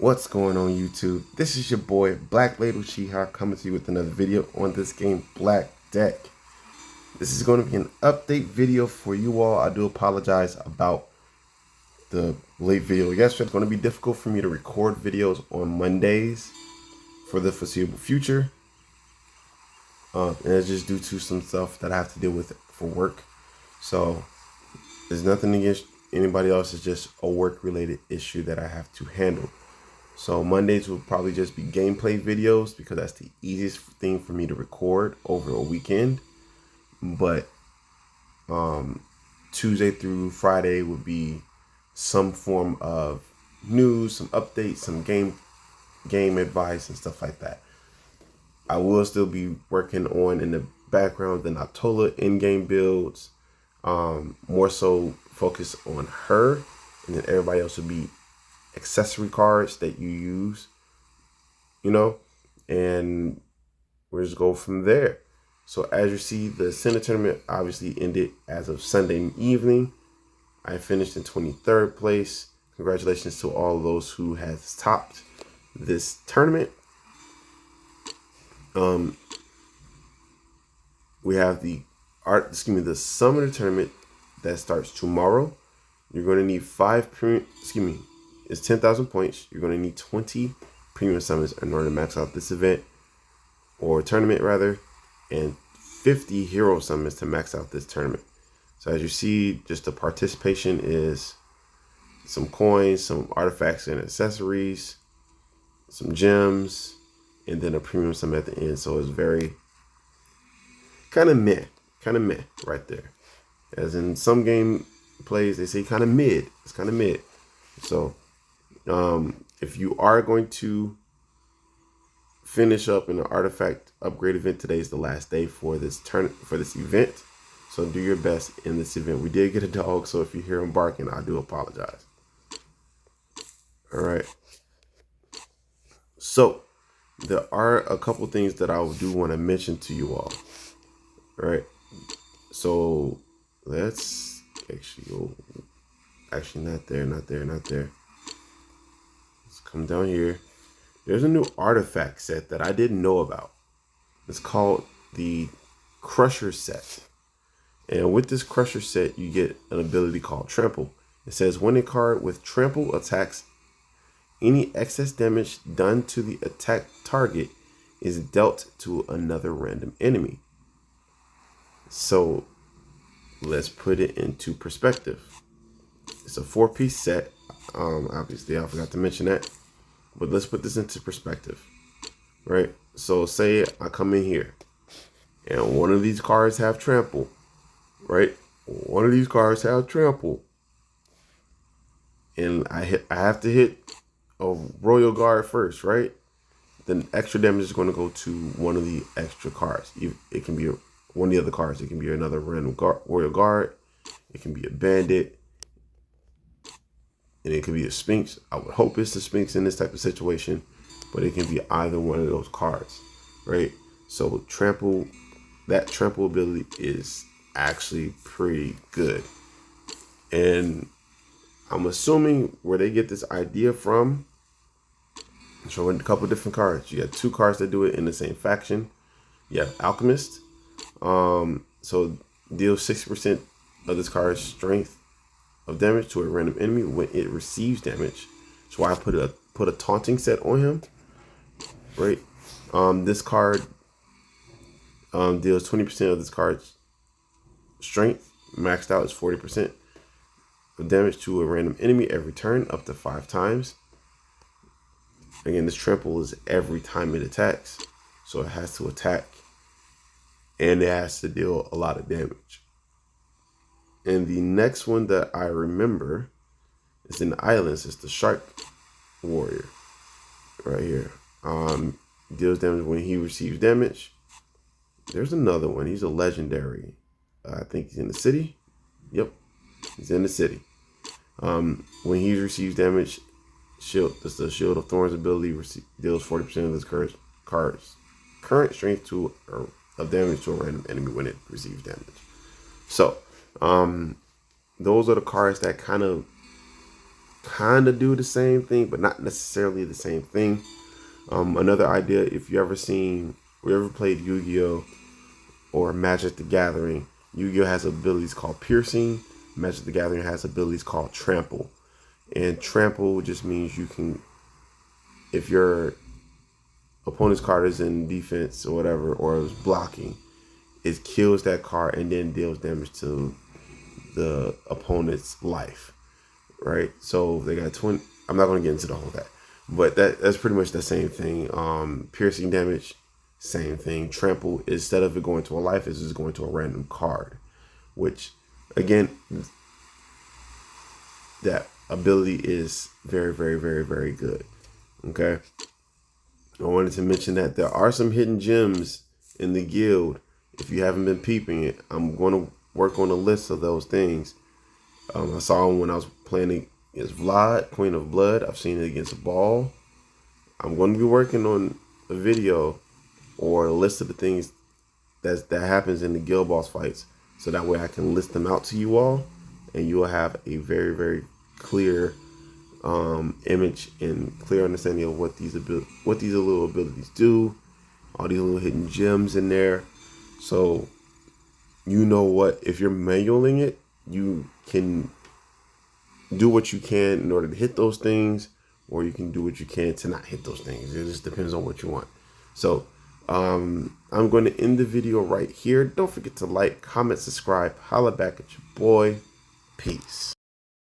What's going on YouTube? This is your boy Black Label Shiha coming to you with another video on this game Black Deck. This is going to be an update video for you all. I do apologize about the late video yesterday. It's going to be difficult for me to record videos on Mondays for the foreseeable future. And it's just due to some stuff that I have to deal with for work. So there's nothing against anybody else. It's just a work related issue that I have to handle. So Mondays will probably just be gameplay videos because that's the easiest thing for me to record over a weekend. But Tuesday through Friday would be some form of news, some updates, some game advice and stuff like that. I will still be working on in the background the Natola in-game builds, more so focus on her, and then everybody else would be accessory cards that you use, and we'll just go from there. So as you see, the Ascended tournament obviously ended as of Sunday evening. I finished in 23rd place. Congratulations to all of those who has topped this tournament. We have the Summoner tournament that starts tomorrow. You're going to need it's 10,000 points. You're going to need 20 premium summons in order to max out this event, or tournament rather, and 50 hero summons to max out this tournament. So as you see, just the participation is some coins, some artifacts and accessories, some gems, and then a premium summon at the end. So it's very kind of meh right there. As in some game plays, they say kind of mid. It's kind of mid. So if you are going to finish up in the artifact upgrade event, today is the last day for this event. So do your best in this event. We did get a dog, so if you hear him barking, I do apologize. All right. So there are a couple things that I do want to mention to you all. All right. So let's actually go. Actually, not there. Let's come down here. There's a new artifact set that I didn't know about. It's called the Crusher set. And with this Crusher set, you get an ability called Trample. It says when a card with Trample attacks, any excess damage done to the attack target is dealt to another random enemy. So let's put it into perspective. It's a 4-piece set. Obviously, I forgot to mention that. But let's put this into perspective, right? So say I come in here and one of these cards have Trample, right? One of these cards have Trample. And I have to hit a Royal Guard first, right? Then extra damage is going to go to one of the extra cards. It can be one of the other cards. It can be another random Royal Guard. It can be a Bandit. And it could be a Sphinx. I would hope it's the Sphinx in this type of situation, but it can be either one of those cards, right? So that trample ability is actually pretty good. And I'm assuming where they get this idea from, showing a couple different cards. You got 2 cards that do it in the same faction. You have Alchemist. So deals 60% of this card's strength of damage to a random enemy when it receives damage. That's why I put a taunting set on him, right? This card deals 20% of this card's strength. Maxed out is 40% of damage to a random enemy every turn, up to 5 times. Again, this trample is every time it attacks, so it has to attack and it has to deal a lot of damage. And the next one that I remember is in the islands. It's the Shark Warrior right here. Deals damage when he receives damage. There's another one. He's a legendary. I think he's in the city. Yep, he's in the city. When he receives damage, that's the Shield of Thorns ability, deals 40% of this card's current strength of damage to a random enemy when it receives damage. So those are the cards that kind of kind of do the same thing, but not necessarily the same thing. Another idea, if you ever played Yu-Gi-Oh or Magic the Gathering, Yu-Gi-Oh has abilities called Piercing. Magic the Gathering has abilities called Trample. And Trample just means you can, if your opponent's card is in defense or whatever, or is blocking, it kills that card and then deals damage to the opponent's life, right? So they got 20. I'm not going to get into the whole that, but that's pretty much the same thing. Piercing damage, same thing. Trample, instead of it going to a life, it's just going to a random card, which again, that ability is very, very, very, very good. Okay. I wanted to mention that there are some hidden gems in the guild. If you haven't been peeping it, I'm going to work on a list of those things. I saw them when I was playing against Vlad, Queen of Blood. I've seen it against Ball. I'm going to be working on a video or a list of the things that happens in the guild boss fights, so that way I can list them out to you all, and you will have a very, very clear image and clear understanding of what these little abilities do, all these little hidden gems in there. So you know what, if you're manualing it, you can do what you can in order to hit those things, or you can do what you can to not hit those things. It just depends on what you want. So I'm going to end the video right here. Don't forget to like, comment, subscribe, holla back at your boy. Peace.